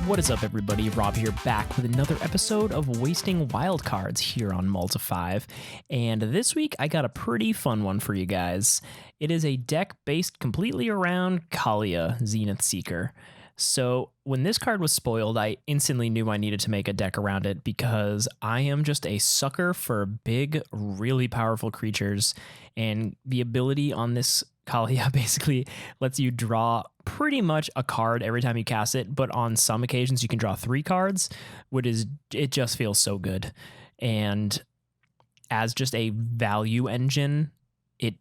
What is up, everybody? Rob here, back with another episode of Wasting Wildcards here on Malta 5. And this week, I got a pretty fun one for you guys. It is a deck based completely around Kaalia, Zenith Seeker. So when this card was spoiled, I instantly knew I needed to make a deck around it because I am just a sucker for big, really powerful creatures. And the ability on this Kaalia basically lets you draw pretty much a card every time you cast it, but on some occasions you can draw 3 cards, it just feels so good. And as just a value engine, it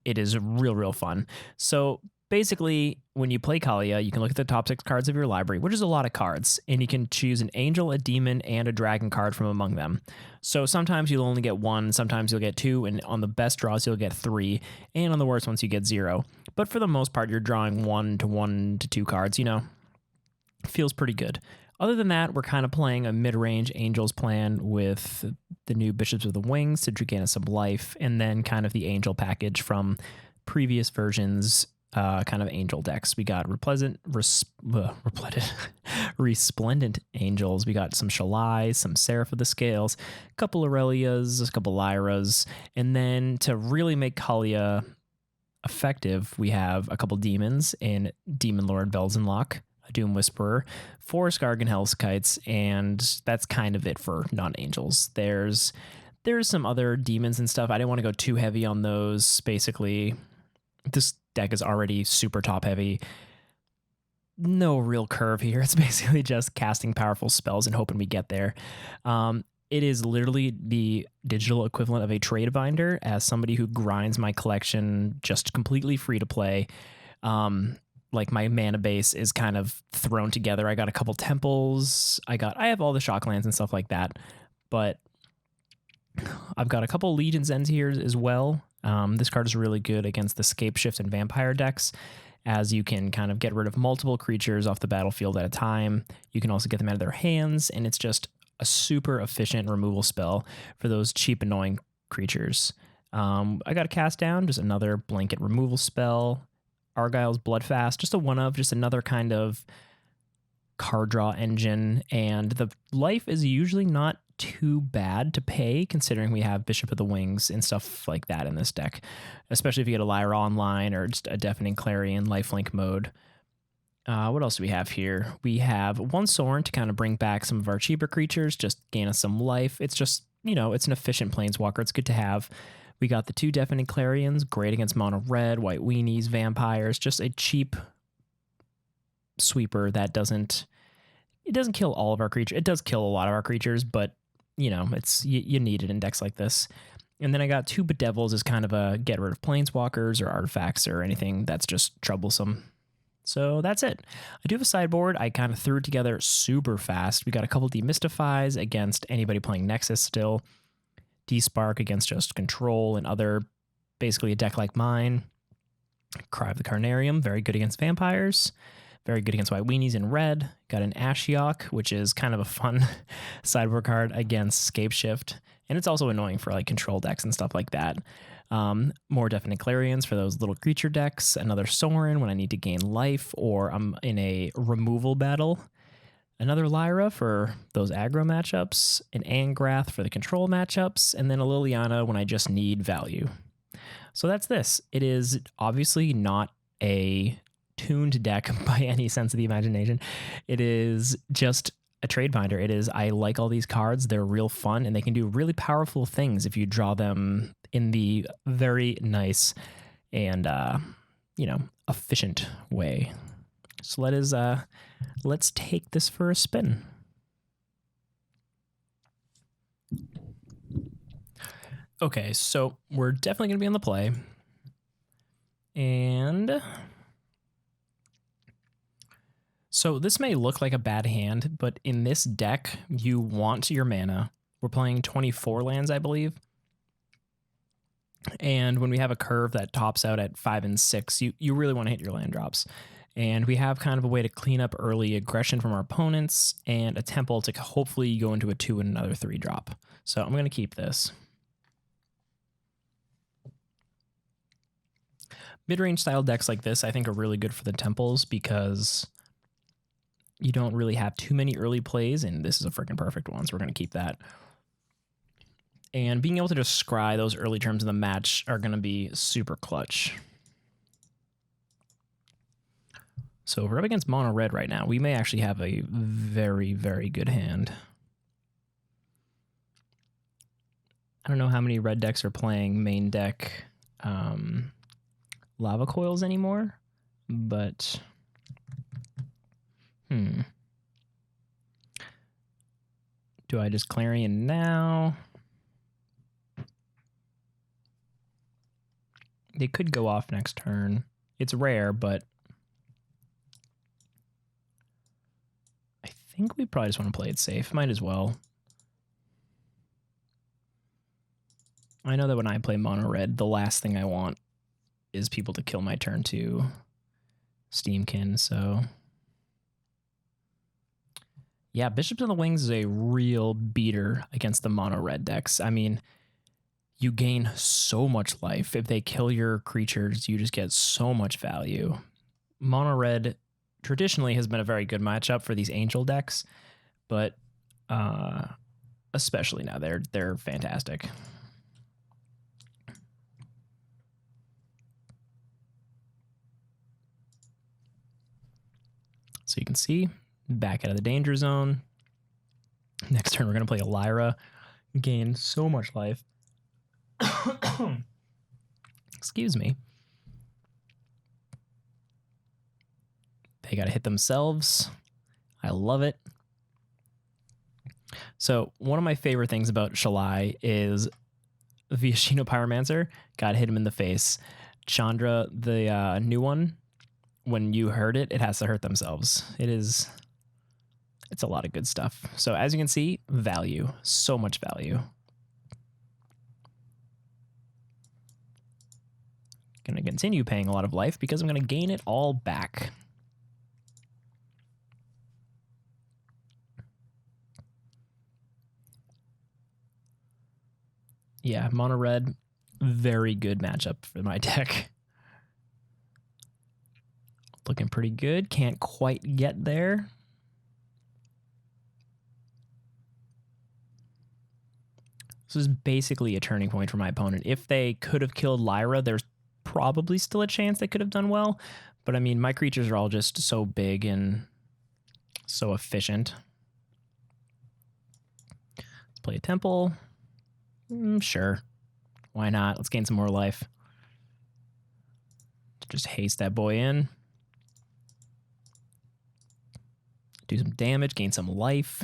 is real fun. So basically, when you play Kaalia, you can look at the top 6 cards of your library, which is a lot of cards, and you can choose an angel, a demon, and a dragon card from among them. So sometimes you'll only get 1, sometimes you'll get 2, and on the best draws you'll get 3, and on the worst ones you get 0. But for the most part, you're drawing 1 to 2 cards, feels pretty good. Other than that, we're kind of playing a mid-range Angels plan with the new Bishops of the Wings to gain us some life, and then kind of the Angel package from previous versions, kind of Angel decks. We got Resplendent Angels. We got some Shalai, some Seraph of the Scales, a couple Aurelias, a couple Lyras, and then to really make Kaalia effective, we have a couple demons in Demon Lord Velzenlock, a Doom Whisperer, 4 Skargan Hellskites, and that's kind of it for non-angels. There's some other demons and stuff. I didn't want to go too heavy on those. Basically, this deck is already super top heavy. No real curve here. It's basically just casting powerful spells and hoping we get there. It is literally the digital equivalent of a trade binder. As somebody who grinds my collection just completely free to play, like my mana base is kind of thrown together. I got a couple temples. I have all the shocklands and stuff like that, but I've got a couple Legion's Ends here as well. This card is really good against the Scapeshift and Vampire decks, as you can kind of get rid of multiple creatures off the battlefield at a time. You can also get them out of their hands, and it's just a super efficient removal spell for those cheap, annoying creatures. I got a Cast Down, just another blanket removal spell. Argyle's Bloodfast, just a one-of, just another kind of card draw engine, and the life is usually not too bad to pay considering we have Bishop of the Wings and stuff like that in this deck, especially if you get a Lyra online or just a Deafening Clarion lifelink mode. What else do we have here? We have 1 Sorin to kind of bring back some of our cheaper creatures, just gain us some life. It's just, it's an efficient planeswalker. It's good to have. We got the 2 Deafening Clarions, great against mono red, white weenies, vampires, just a cheap sweeper that doesn't kill all of our creatures. It does kill a lot of our creatures, but it's you need it in decks like this. And then I got 2 Bedevils as kind of a get rid of planeswalkers or artifacts or anything that's just troublesome. So that's it. I do have a sideboard. I kind of threw it together super fast. We got a couple Demystifies against anybody playing Nexus still. Despark against just Control and other, basically a deck like mine. Cry of the Carnarium, very good against vampires. Very good against white weenies in red. Got an Ashiok, which is kind of a fun sideboard card against Scapeshift. And it's also annoying for like control decks and stuff like that. More Deafening Clarions for those little creature decks. Another Sorin when I need to gain life or I'm in a removal battle. Another Lyra for those aggro matchups. An Angrath for the control matchups. And then a Liliana when I just need value. So that's this. It is obviously not a tuned deck by any sense of the imagination. It is just a trade binder. I like all these cards. They're real fun and they can do really powerful things if you draw them in the very nice and efficient way. So let's take this for a spin. Okay, so we're definitely going to be on the play. And so this may look like a bad hand, but in this deck, you want your mana. We're playing 24 lands, I believe. And when we have a curve that tops out at 5 and 6, you really want to hit your land drops. And we have kind of a way to clean up early aggression from our opponents and a temple to hopefully go into a 2 and another 3 drop. So I'm going to keep this. Mid-range style decks like this, I think, are really good for the temples because You don't really have too many early plays, and this is a freaking perfect one, so we're going to keep that. And being able to just scry those early turns in the match are going to be super clutch. So if we're up against mono red right now, we may actually have a very, very good hand. I don't know how many red decks are playing main deck lava coils anymore, but do I just Clarion now? They could go off next turn. It's rare, but I think we probably just want to play it safe. Might as well. I know that when I play mono red, the last thing I want is people to kill my turn 2 Steamkin, so yeah, Bishops on the Wings is a real beater against the mono red decks. I mean, you gain so much life. If they kill your creatures, you just get so much value. Mono red traditionally has been a very good matchup for these angel decks, but especially now they're fantastic. So you can see, back out of the danger zone. Next turn, we're going to play a Lyra. Gain so much life. Excuse me. They got to hit themselves. I love it. So one of my favorite things about Shalai is Viashino Pyromancer. Got hit him in the face. Chandra, the new one, when you hurt it, it has to hurt themselves. It's a lot of good stuff. So as you can see, value, so much value. Going to continue paying a lot of life because I'm going to gain it all back. Yeah, mono red, very good matchup for my deck. Looking pretty good. Can't quite get there. This is basically a turning point for my opponent. If they could have killed Lyra, there's probably still a chance they could have done well. But I mean, my creatures are all just so big and so efficient. Let's play a temple. Sure. Why not? Let's gain some more life. Just haste that boy in. Do some damage, gain some life.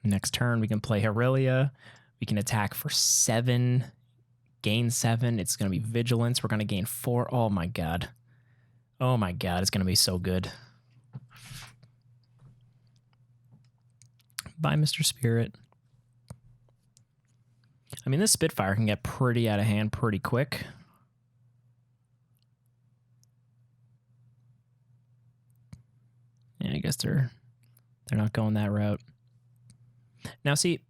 Next turn, we can play Aurelia. We can attack for 7, gain 7. It's going to be Vigilance. We're going to gain 4. Oh, my God. Oh, my God. It's going to be so good. Bye, Mr. Spirit. I mean, this Spitfire can get pretty out of hand pretty quick. Yeah, I guess they're not going that route. Now, see,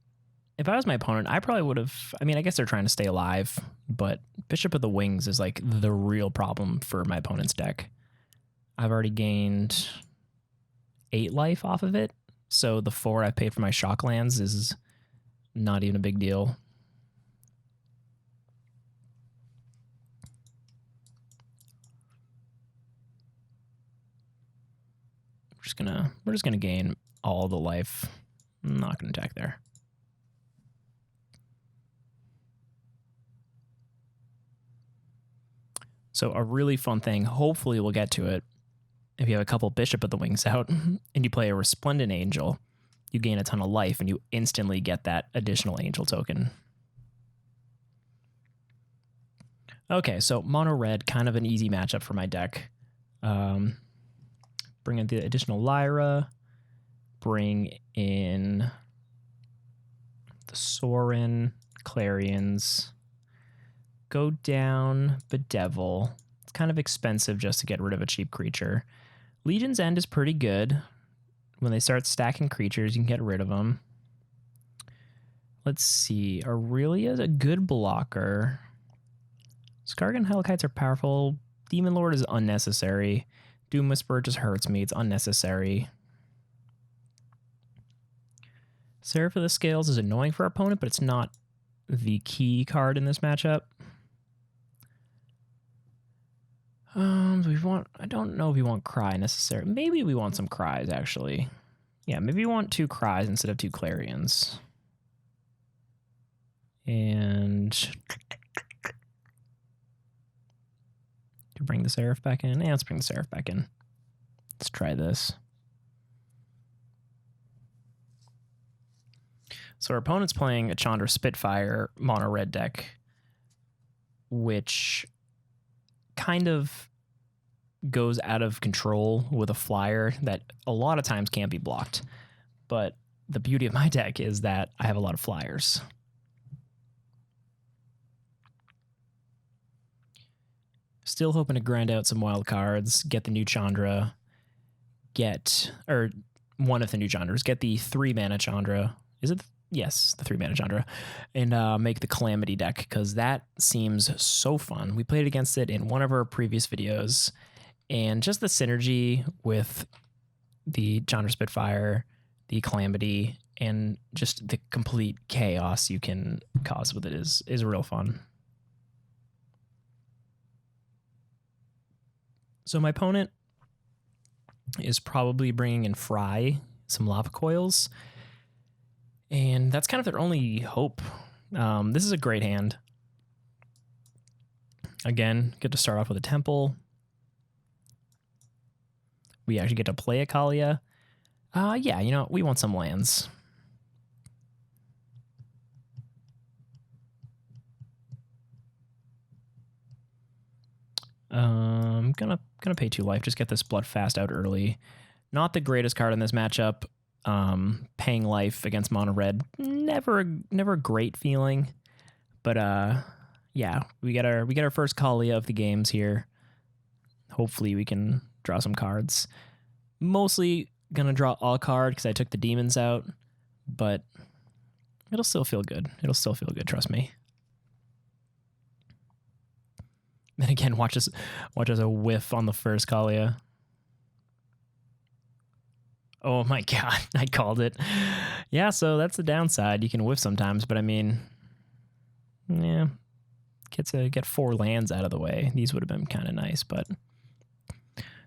if I was my opponent, I probably would have... I mean, I guess they're trying to stay alive, but Bishop of the Wings is like the real problem for my opponent's deck. I've already gained 8 life off of it, so the 4 I've paid for my shock lands is not even a big deal. We're just gonna gain all the life. I'm not gonna attack there. So a really fun thing, hopefully we'll get to it. If you have a couple Bishop of the Wings out and you play a Resplendent Angel, you gain a ton of life and you instantly get that additional angel token. Okay, so mono red, kind of an easy matchup for my deck. Bring in the additional Lyra, bring in the Sorin, Clarions, go down Bedevil. It's kind of expensive just to get rid of a cheap creature. Legion's End is pretty good. When they start stacking creatures, you can get rid of them. Let's see. Aurelia's a good blocker. Skargan Hellkites are powerful. Demon Lord is unnecessary. Doom Whisper just hurts me. It's unnecessary. Seraph of the Scales is annoying for our opponent, but it's not the key card in this matchup. I don't know if we want Cry necessarily. Maybe we want some Cries, actually. Yeah, maybe we want 2 Cries instead of 2 Clarions. And to bring the Seraph back in. Yeah, let's bring the Seraph back in. Let's try this. So our opponent's playing a Chandra Spitfire mono red deck, which kind of goes out of control with a flyer that a lot of times can't be blocked. But the beauty of my deck is that I have a lot of flyers. Still hoping to grind out some wild cards, get the new Chandra, or one of the new Chandras, get the 3-mana Chandra. Is it? Yes, the 3-mana Chandra, and make the Calamity deck, because that seems so fun. We played against it in one of our previous videos, and just the synergy with the Chandra Spitfire, the Calamity, and just the complete chaos you can cause with it is real fun. So my opponent is probably bringing in Fry, some Lava Coils, and that's kind of their only hope. This is a great hand. Again, get to start off with a Temple. We actually get to play a Kaalia. Yeah, you know, we want some lands. I'm gonna pay 2 life. Just get this Bloodfast out early. Not the greatest card in this matchup. Paying life against mono red, never a great feeling. But yeah, we get our first Kaalia of the games here. Hopefully we can draw some cards. Mostly gonna draw a card because I took the demons out, but it'll still feel good. It'll still feel good, trust me. Then again, watch us a whiff on the first Kaalia. Oh my god, I called it. Yeah, so that's the downside. You can whiff sometimes, but I mean, yeah, get 4 lands out of the way. These would have been kind of nice, but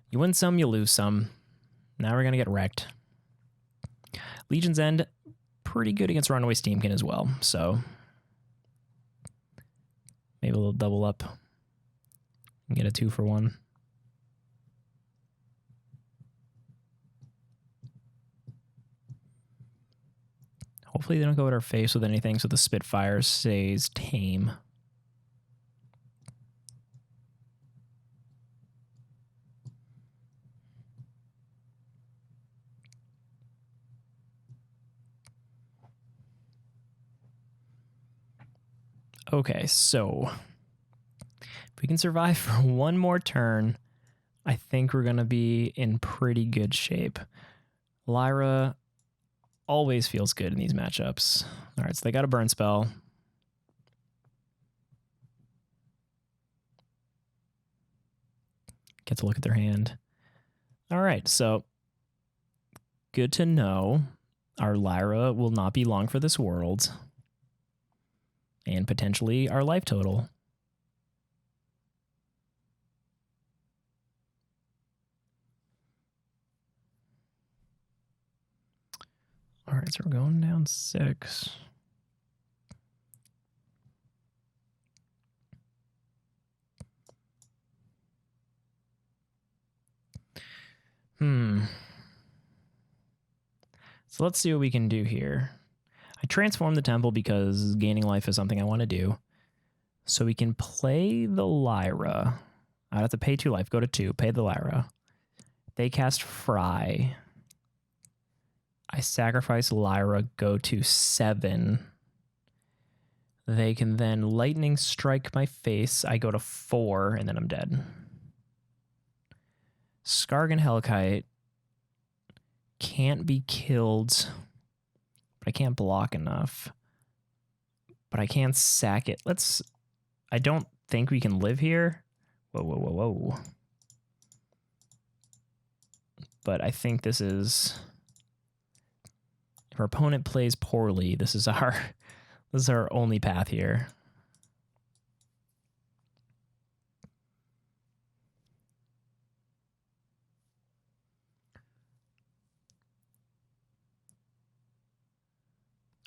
you win some, you lose some. Now we're gonna get wrecked. Legion's End, pretty good against Runaway Steamkin as well, so maybe a little double up and get a 2-for-1. Hopefully they don't go at our face with anything so the Spitfire stays tame. Okay, so if we can survive for one more turn, I think we're going to be in pretty good shape. Lyra always feels good in these matchups. All right, so they got a burn spell. Get to look at their hand. All right, so good to know. Our Lyra will not be long for this world. And potentially our life total. All right, so we're going down 6. So let's see what we can do here. I transformed the temple because gaining life is something I want to do. So we can play the Lyra. I'd have to pay 2 life, go to 2, pay the Lyra. They cast Fry. I sacrifice Lyra, go to 7. They can then lightning strike my face. I go to 4, and then I'm dead. Skargan Hellkite can't be killed, but I can't block enough. But I can sack it. I don't think we can live here. Whoa. but I think this is, if our opponent plays poorly, this is our only path here.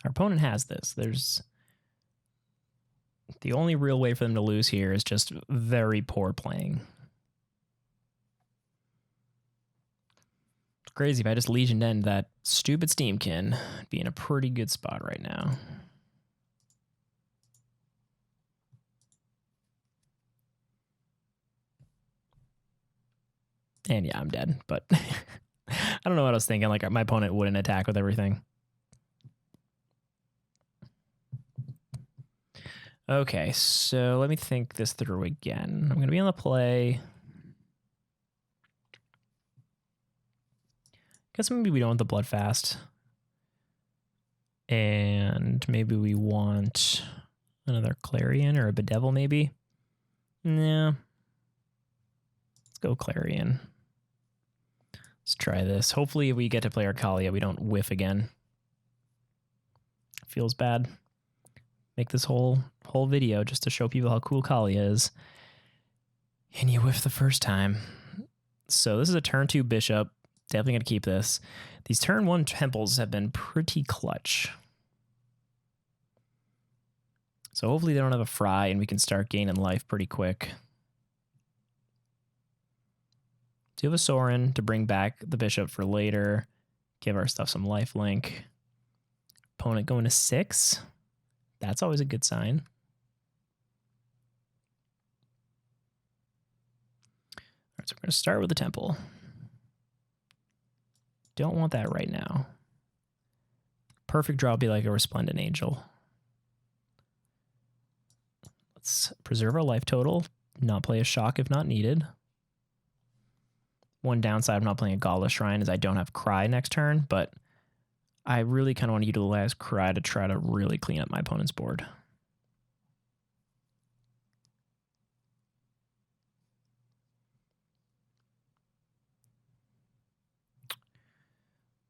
Our opponent has this. There's the only real way for them to lose here is just very poor playing. It's crazy. If I just Legioned End that stupid Steamkin, I'd be in a pretty good spot right now. And yeah, I'm dead, but I don't know what I was thinking. Like, my opponent wouldn't attack with everything. Okay, so let me think this through again. I'm going to be on the play. Guess maybe we don't want the Bloodfast. And maybe we want another Clarion or a Bedevil, maybe. Nah. Let's go Clarion. Let's try this. Hopefully, if we get to play our Kaalia, we don't whiff again. Feels bad. Make this whole video just to show people how cool Kaalia is. And you whiff the first time. So this is a turn 2 bishop. Definitely going to keep this. These turn 1 temples have been pretty clutch. So hopefully they don't have a fry and we can start gaining life pretty quick. Do have a Sorin to bring back the bishop for later. Give our stuff some life link. Opponent going to 6. That's always a good sign. All right, so we're going to start with the temple. Don't want that right now. Perfect draw would be like a Resplendent Angel. Let's preserve our life total. Not play a shock if not needed. One downside of not playing a Gala Shrine is I don't have Cry next turn, but I really kind of want to utilize Cry to try to really clean up my opponent's board.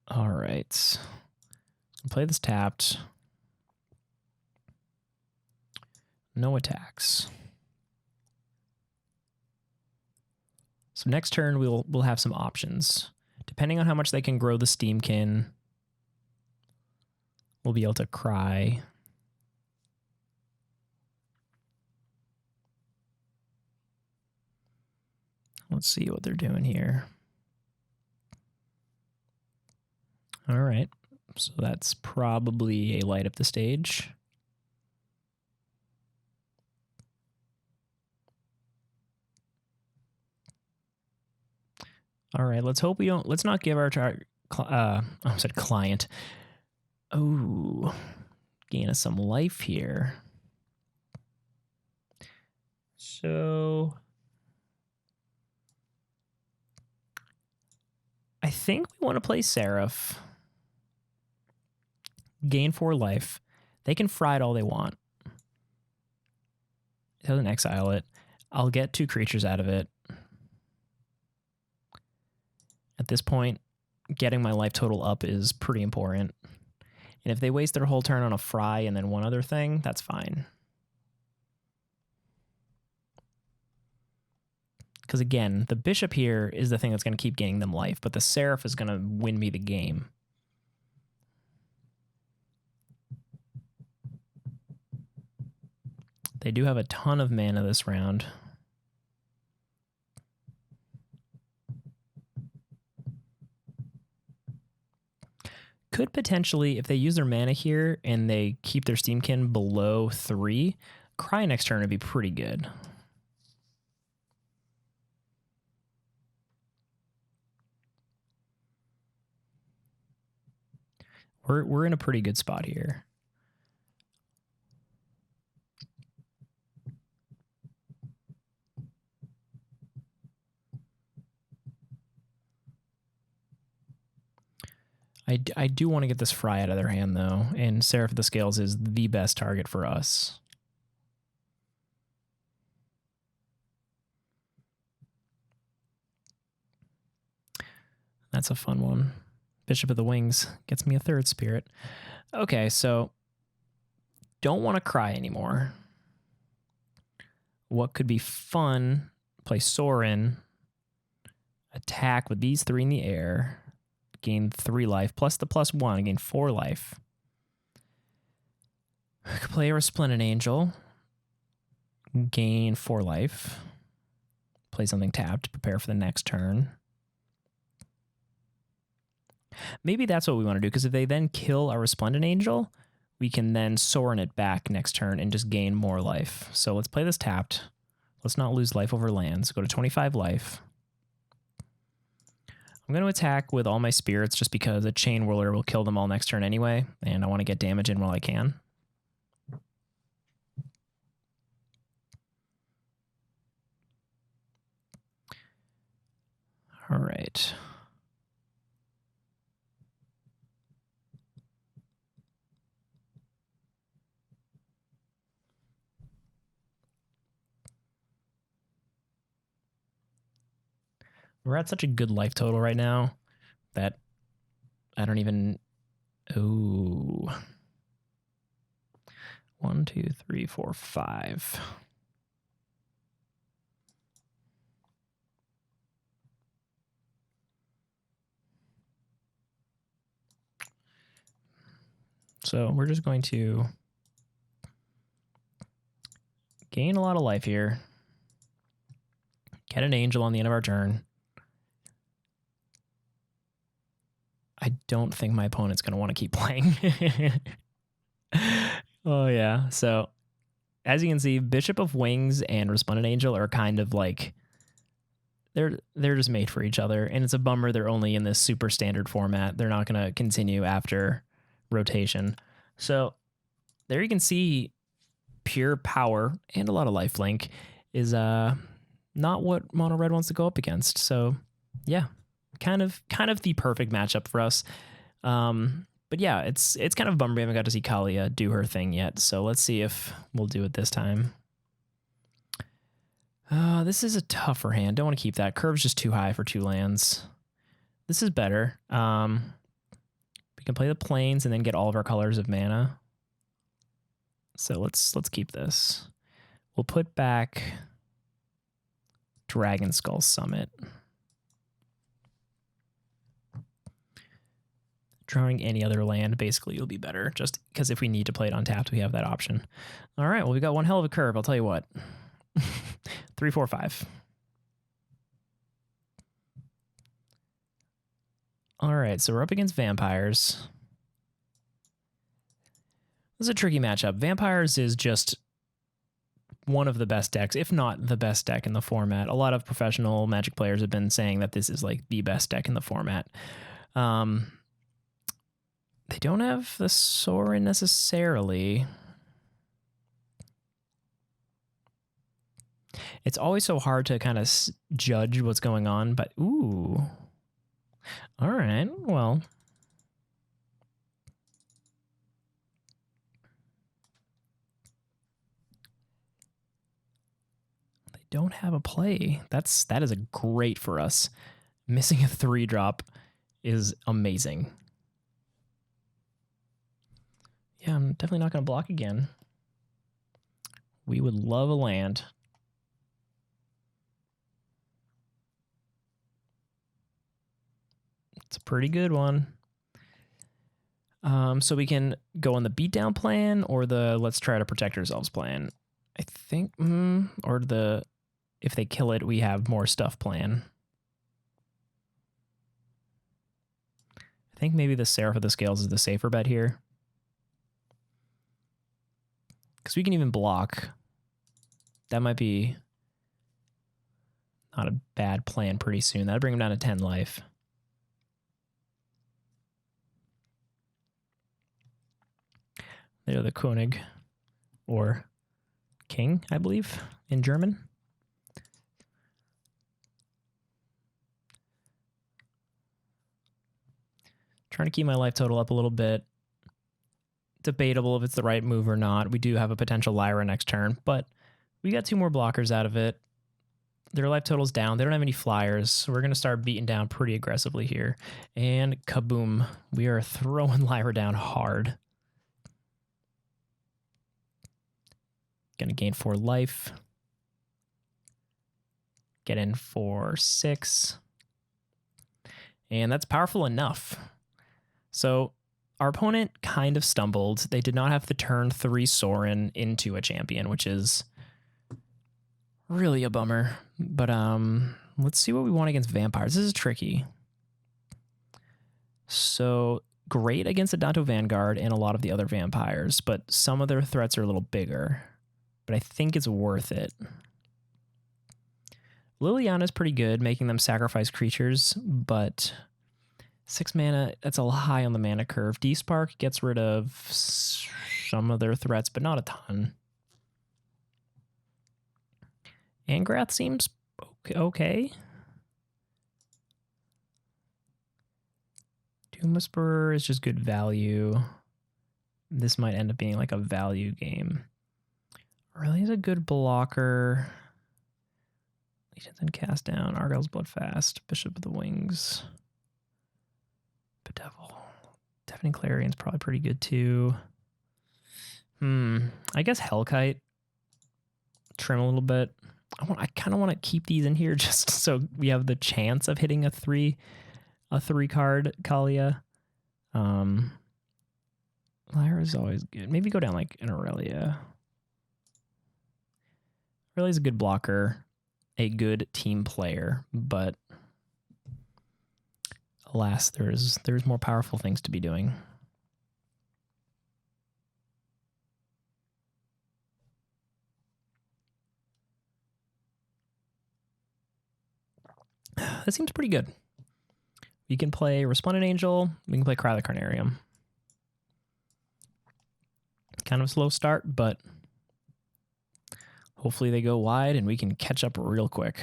All right. Play this tapped. No attacks. So next turn we'll have some options. Depending on how much they can grow the Steamkin, we'll be able to Cry. Let's see what they're doing here. All right, so that's probably a light up the stage. All right, let's hope we don't. Let's not give our I said client. Oh, gain us some life here. So I think we want to play Seraph. Gain 4 life. They can fry it all they want. It doesn't exile it. I'll get 2 creatures out of it. At this point, getting my life total up is pretty important. And if they waste their whole turn on a fry and then one other thing, that's fine. Because again, the bishop here is the thing that's going to keep gaining them life, but the Seraph is going to win me the game. They do have a ton of mana this round. Could potentially, if they use their mana here and they keep their Steamkin below 3, Cry next turn would be pretty good. We're in a pretty good spot here. I do want to get this fry out of their hand, though, and Seraph of the Scales is the best target for us. That's a fun one. Bishop of the Wings gets me a third spirit. Okay, so don't want to cry anymore. What could be fun? Play Sorin. Attack with these 3 in the air. Gain 3 life, plus the +1, gain 4 life. I could play a Resplendent Angel. Gain 4 life. Play something tapped to prepare for the next turn. Maybe that's what we want to do, because if they then kill our Resplendent Angel, we can then Sorin it back next turn and just gain more life. So let's play this tapped. Let's not lose life over lands. Go to 25 life. I'm going to attack with all my spirits just because a Chain Whirler will kill them all next turn anyway, and I want to get damage in while I can. All right. We're at such a good life total right now that I don't even... Ooh. 1, 2, 3, 4, 5. So we're just going to gain a lot of life here. Get an angel on the end of our turn. I don't think my opponent's going to want to keep playing. Oh, yeah. So as you can see, Bishop of Wings and Resplendent Angel are kind of like... They're just made for each other, and it's a bummer they're only in this super standard format. They're not going to continue after rotation. So there you can see pure power and a lot of lifelink is not what mono red wants to go up against. So yeah, kind of the perfect matchup for us. But yeah, it's kind of a bummer we haven't got to see Kaalia do her thing yet. So let's see if we'll do it this time. This is a tougher hand. Don't want to keep that. Curve's just too high for 2 lands. This is better. We can play the plains and then get all of our colors of mana. So let's keep this. We'll put back Dragon Skull Summit. Drawing any other land basically will be better, just because if we need to play it untapped, we have that option. All right, well, we got one hell of a curve, I'll tell you what. 3, 4, 5. All right, so we're up against vampires. This is a tricky matchup. Vampires is just one of the best decks, if not the best deck in the format. A lot of professional Magic players have been saying that this is like the best deck in the format. They don't have the Sorin necessarily. It's always so hard to kind of judge what's going on, but ooh. All right, well. They don't have a play. That is a great for us. Missing a 3-drop is amazing. Yeah, I'm definitely not going to block again. We would love a land. It's a pretty good one. So we can go on the beatdown plan or the let's try to protect ourselves plan. I think, or the if they kill it, we have more stuff plan. I think maybe the Seraph of the Scales is the safer bet here. Because we can even block. That might be not a bad plan pretty soon. That'll bring him down to 10 life. They're the König, or King, I believe, in German. Trying to keep my life total up a little bit. Debatable if it's the right move or not. We do have a potential Lyra next turn, but we got 2 more blockers out of it. Their life total's down. They don't have any flyers, so we're going to start beating down pretty aggressively here. And kaboom. We are throwing Lyra down hard. Going to gain 4 life. Get in for 6. And that's powerful enough. So our opponent kind of stumbled. They did not have the turn 3 Sorin into a champion, which is really a bummer. But let's see what we want against vampires. This is tricky. So great against the Danto Vanguard and a lot of the other vampires, but some of their threats are a little bigger. But I think it's worth it. Liliana's pretty good, making them sacrifice creatures, but 6 mana, that's a high on the mana curve. D-Spark gets rid of some of their threats, but not a ton. Angrath seems okay. Doom Whisperer is just good value. This might end up being like a value game. Really is a good blocker. Legions and Cast Down. Argyle's Bloodfast. Bishop of the Wings. Bedevil. Deafening Clarion's probably pretty good too. I guess Hellkite. Trim a little bit. I kind of want to keep these in here just so we have the chance of hitting a 3 card Kaalia. Lyra's always good. Maybe go down like an Aurelia. Aurelia's a good blocker, a good team player, but alas, there's more powerful things to be doing. That seems pretty good. We can play Resplendent Angel. We can play Cry the Carnarium. Kind of a slow start, but hopefully they go wide and we can catch up real quick.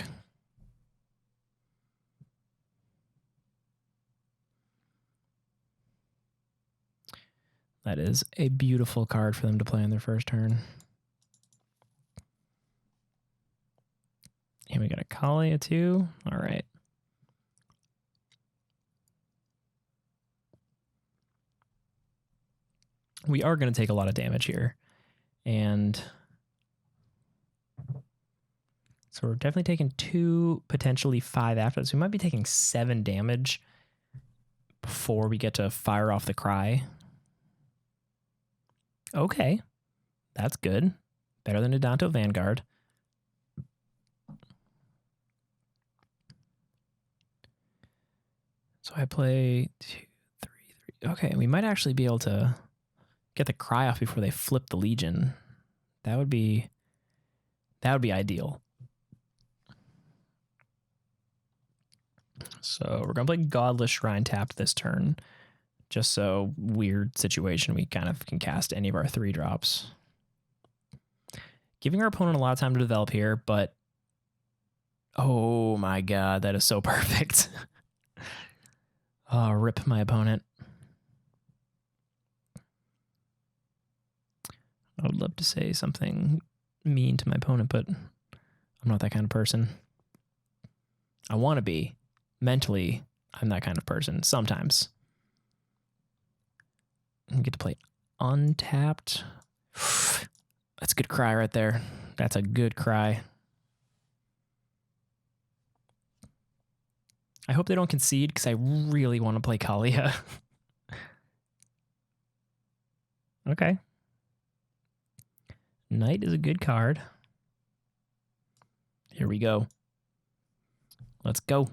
That is a beautiful card for them to play on their first turn. And we got a Kaalia too. All right. We are going to take a lot of damage here. And so we're definitely taking 2, potentially 5 after this. We might be taking 7 damage before we get to fire off the cry. Okay. That's good. Better than a Danto Vanguard. So I play 2, 3, 3. Okay, we might actually be able to get the cry off before they flip the Legion. That would be ideal. So we're gonna play Godless Shrine tapped this turn, just so weird situation we kind of can cast any of our 3 drops. Giving our opponent a lot of time to develop here, but oh my god, that is so perfect. Oh, rip my opponent. I would love to say something mean to my opponent, but I'm not that kind of person. I want to be. Mentally, I'm that kind of person. Sometimes. I get to play untapped. That's a good cry right there. That's a good cry. I hope they don't concede because I really want to play Kaalia. Okay. Knight is a good card. Here we go. Let's go.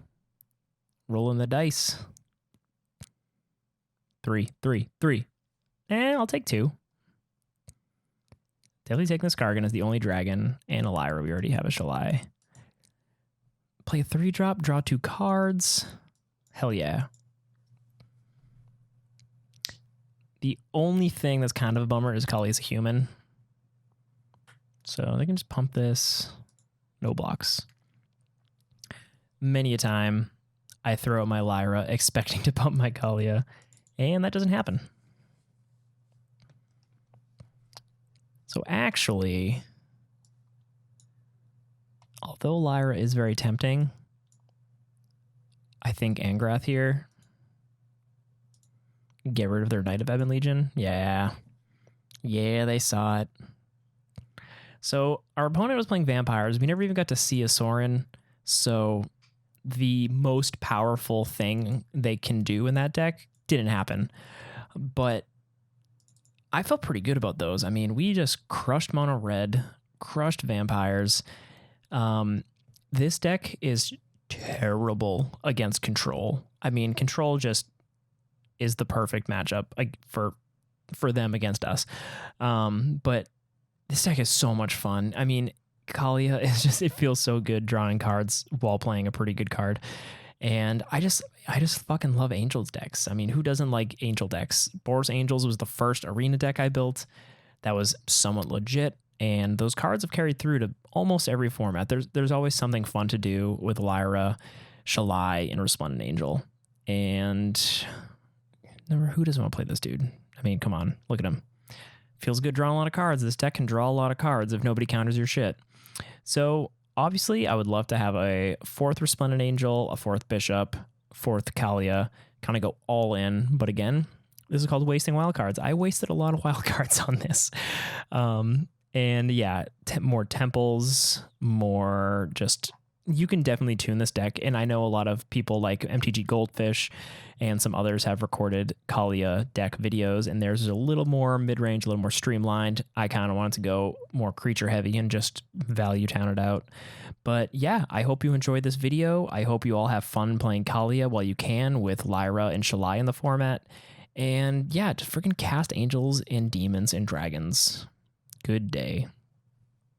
Rolling the dice. 3, 3, 3. I'll take 2. Definitely taking this Gargan as the only dragon. And a Lyra. We already have a Shalai. Play a 3-drop. Draw 2 cards. Hell yeah. The only thing that's kind of a bummer is Kaalia's a human. So they can just pump this. No blocks. Many a time, I throw out my Lyra expecting to pump my Kaalia, and that doesn't happen. So actually, Although Lyra is very tempting, I think Angrath here. Get rid of their Knight of Ebon Legion. Yeah. Yeah, they saw it. So our opponent was playing vampires. We never even got to see a Sorin. So the most powerful thing they can do in that deck didn't happen. But I felt pretty good about those. I mean, we just crushed mono red, crushed vampires. This deck is terrible against control. I mean, control just is the perfect matchup for them against us. But this deck is so much fun. I mean, Kaalia is just, it feels so good drawing cards while playing a pretty good card. And I just fucking love Angels decks. I mean, who doesn't like Angel decks? Boros Angels was the first arena deck I built that was somewhat legit. And those cards have carried through to almost every format. There's always something fun to do with Lyra, Shalai, and Resplendent Angel. And who doesn't want to play this dude? I mean, come on, look at him. Feels good drawing a lot of cards. This deck can draw a lot of cards if nobody counters your shit. So obviously, I would love to have a 4th Resplendent Angel, a 4th Bishop, 4th Kaalia, kind of go all in. But again, this is called wasting wildcards. I wasted a lot of wildcards on this. And yeah, more temples, more just, you can definitely tune this deck. And I know a lot of people like MTG Goldfish and some others have recorded Kaalia deck videos, and theirs is a little more mid-range, a little more streamlined. I kind of wanted to go more creature heavy and just value town it out. But yeah, I hope you enjoyed this video. I hope you all have fun playing Kaalia while you can with Lyra and Shalai in the format. And yeah, just freaking cast angels and demons and dragons. Good day.